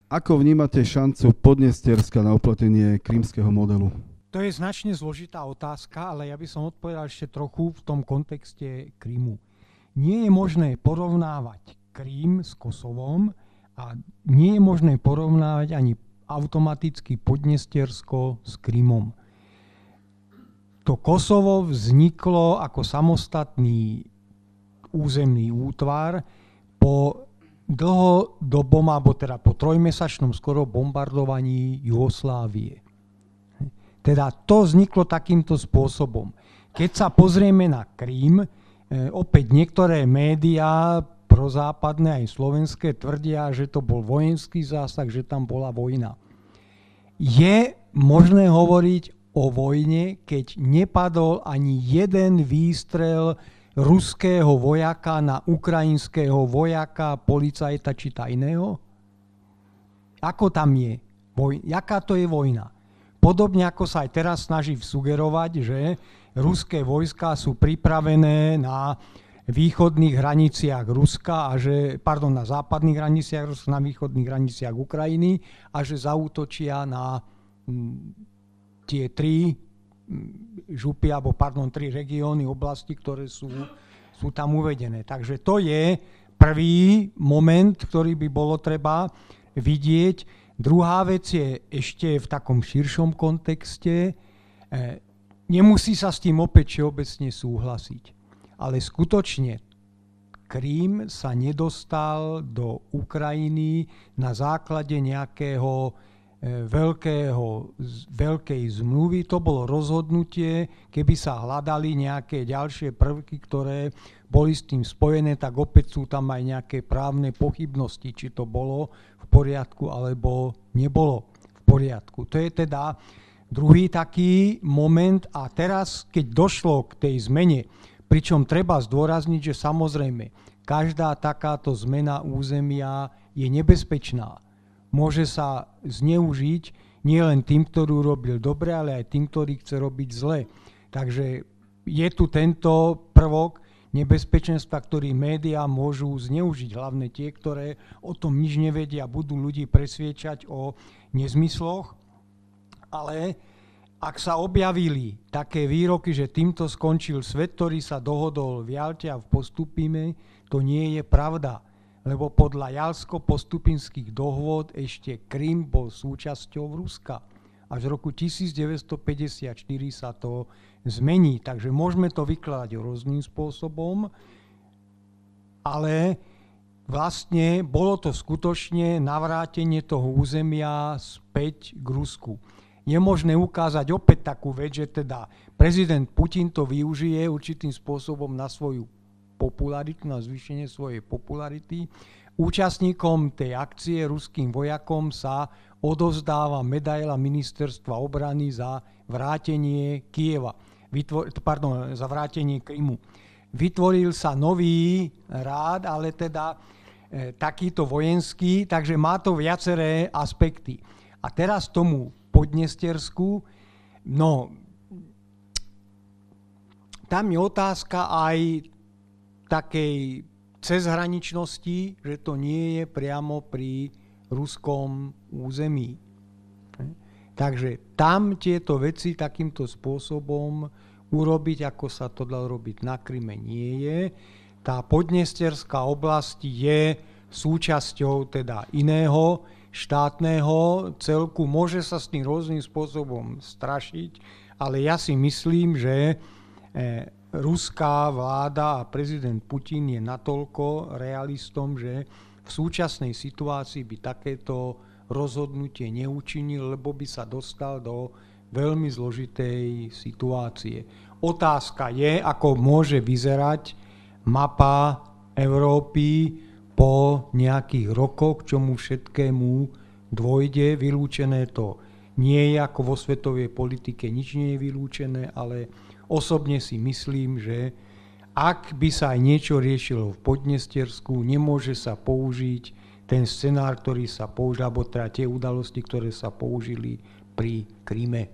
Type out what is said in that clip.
Ako vnímate šancu Podnestierska na uplatnenie krímskeho modelu? To je značne zložitá otázka, ale ja by som odpovedal ešte trochu v tom kontexte Krymu. Nie je možné porovnávať Krím s Kosovom a nie je možné porovnávať ani automaticky Podnestiersko s Krymom. To Kosovo vzniklo ako samostatný územný útvar po dlhodobom, alebo teda po trojmesačnom skoro bombardovaní Jugoslávie. Teda to vzniklo takýmto spôsobom. Keď sa pozrieme na Krím, opäť niektoré médiá prozápadné aj slovenské tvrdia, že to bol vojenský zásah, že tam bola vojna. Je možné hovoriť o vojne, keď nepadol ani jeden výstrel ruského vojaka na ukrajinského vojaka, policajta či tajného? Ako tam je? Jaká to je vojna? Podobne ako sa aj teraz snaží sugerovať, že ruské vojská sú pripravené na východných hraniciach Ruska a že, na západných hraniciach Ruska, na východných hraniciach Ukrajiny a že zaútočia na tie tri regióny, oblasti, ktoré sú tam uvedené. Takže to je prvý moment, ktorý by bolo treba vidieť. Druhá vec je ešte v takom širšom kontexte. Nemusí sa s tým opäť všeobecne súhlasiť. Ale skutočne Krím sa nedostal do Ukrajiny na základe nejakého veľkej zmluvy. To bolo rozhodnutie, keby sa hľadali nejaké ďalšie prvky, ktoré boli s tým spojené, tak opäť sú tam aj nejaké právne pochybnosti, či to bolo v poriadku, alebo nebolo v poriadku. To je teda druhý taký moment. A teraz, keď došlo k tej zmene, pričom treba zdôrazniť, že samozrejme každá takáto zmena územia je nebezpečná. Môže sa zneužiť nielen tým, ktorý robil dobre, ale aj tým, ktorý chce robiť zle. Takže je tu tento prvok nebezpečenstva, ktorý médiá môžu zneužiť, hlavne tie, ktoré o tom nič nevedia, budú ľudí presviečať o nezmysloch. Ale ak sa objavili také výroky, že týmto skončil svet, ktorý sa dohodol v Jalte a v Postupime, to nie je pravda. Lebo podľa jalsko-postupinských dohôd ešte Krym bol súčasťou Ruska. Až v roku 1954 sa to zmení. Takže môžeme to vykladať rôznym spôsobom, ale vlastne bolo to skutočne navrátenie toho územia späť k Rusku. Je možné ukázať opäť takú vec, že teda prezident Putin to využije určitým spôsobom na svoju popularitu, na zvýšenie svojej popularity. Účastníkom tej akcie, ruským vojakom, sa odovzdáva medaila ministerstva obrany za vrátenie za vrátenie Krymu. Vytvoril sa nový rád, ale teda takýto vojenský, takže má to viaceré aspekty. A teraz tomu Podnestiersku, tam je otázka aj takej cezhraničnosti, že to nie je priamo pri ruskom území. Takže tam tieto veci takýmto spôsobom urobiť, ako sa to dalo robiť na Kryme, nie je. Tá Podnestierská oblasť je súčasťou teda iného štátneho celku. Môže sa s tým rôznym spôsobom strašiť, ale ja si myslím, že ruská vláda a prezident Putin je natoľko realistom, že v súčasnej situácii by takéto rozhodnutie neučinil, lebo by sa dostal do veľmi zložitej situácie. Otázka je, ako môže vyzerať mapa Európy po nejakých rokoch, k čomu všetkému dôjde. Vylúčené to nie je, ako vo svetovej politike nič nie je vylúčené, ale osobne si myslím, že ak by sa aj niečo riešilo v Podnestiersku, nemôže sa použiť ten scenár, ktorý sa použil, alebo teda tie udalosti, ktoré sa použili pri Kryme.